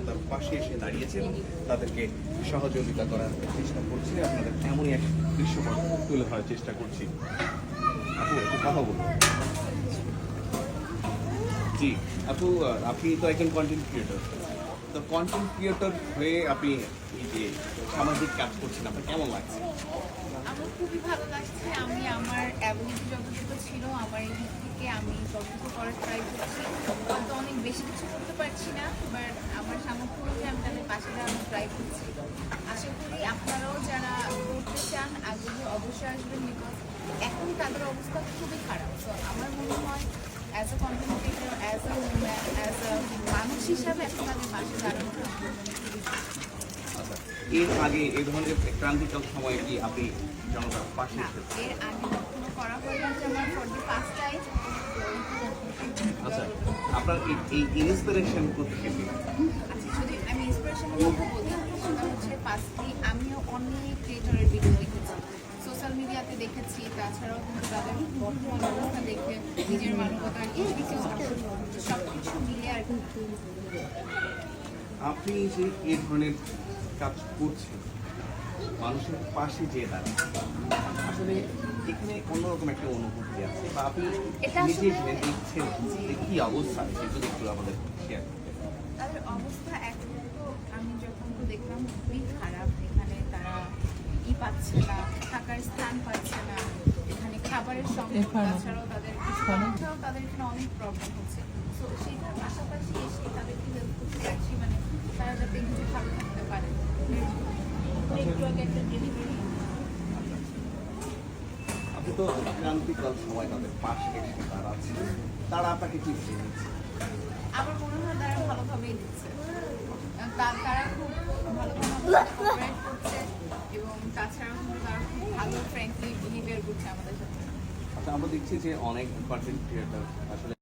জনতার পাশে এসে দাঁড়িয়েছেন, তাদেরকে সহযোগিতা করার চেষ্টা করছি, আপনাদের এমনই এক দৃশ্যপট তুলে ধরার চেষ্টা করছি। আপু একটু কথা বলুন। জি আপু, আপনি তো একজন কন্টেন্ট ক্রিয়েটর, তো কন্টেন্ট ক্রিয়েটর হয়ে আপনি এই যে সামাজিক কাজ করছেন, আপনার কেমন লাগছে? আমার খুবই ভালো লাগছে। আমি আমার অ্যাবিলিটি যতটুকু ছিল আমার এই দিক থেকে আমি যতটুকু করার ট্রাই করছি। হয়তো অনেক বেশি কিছু করতে পারছি না, বাট আমার সামর্থ্য অনুযায়ী আমি তাদের পাশে দাঁড়ানোর ট্রাই করছি। আশা করি আপনারাও যারা করতে চান আগ্রহী অবশ্যই আসবেন, বিকজ এখন তাদের অবস্থা খুবই খারাপ। তো আমার মনে হয় as a content creator, as a woman, as a মানুষ হিসাবে এখন তাদের পাশে দাঁড়ানোটা আমার জন্য খুবই আচ্ছা, এর আগে এই ধরনের ক্রান্তিকাল সময়ে কি আপনি জনতার পাশে না, এসেছেন? এর আগে কখনো করা হয়নি যে আমার 45 টাইম। আচ্ছা, আপনার এই ইন্সপিরেশন কোথেকে পেলেন? আচ্ছা, যদি আমি ইন্সপিরেশনের মধ্যে বলি সেটা হচ্ছে ফার্স্টলি আমিও অনেক ক্রিয়েটরের ভিডিও দেখেছি, সোশ্যাল মিডিয়াতে দেখেছি, তাছাড়াও কিন্তু তাদের বর্তমান অবস্থা দেখে নিজের মানবতার সব কিছু মিলে আর কি। আপনি যে এই ধরনের কাজ করছেন, মানুষের পাশে যে দাঁড়ান, আসলে এখানে অন্যরকম একটা অনুভূতি আছে, বা আপনি এটা নিজে আসলে- দেখছেন যে কি অবস্থা, সেটা একটু আমাদের শেয়ার করতে পারেন। তাদের অবস্থা এখন তো আমি যখন তো দেখলাম খুবই খারাপ। এখানে তারা পাচ্ছে না, থাকার স্থান পাচ্ছে না, এখানে খাবারের সংকট, তাছাড়াও তাদের তাছাড়াও তাদের এখানে অনেক প্রবলেম হচ্ছে। তো সেটার পাশাপাশি এসে তাদেরকে হেল্প করতে চাচ্ছি, মানে তারা যাতে একটু ভালো থাকতে পারে। একটু আগে একটা ডেলিভারি। আপনি তো ক্রান্তিকাল সময় তাদের পাশে এসে দাঁড়াচ্ছেন, তারা আপনাকে কি দিচ্ছে? আমার মনে হয় তারা ভালোভাবেই দিচ্ছে। তারা খুব ভালোভাবে কোঅপারেট করছে এবং তাছাড়াও কিন্তু তারা খুব ভালো ফ্রেন্ডলি বিহেভিয়ার করছে আমাদের সাথে। আচ্ছা, আমরা দেখছি যে অনেক কন্টেন্ট ক্রিয়েটর আসলে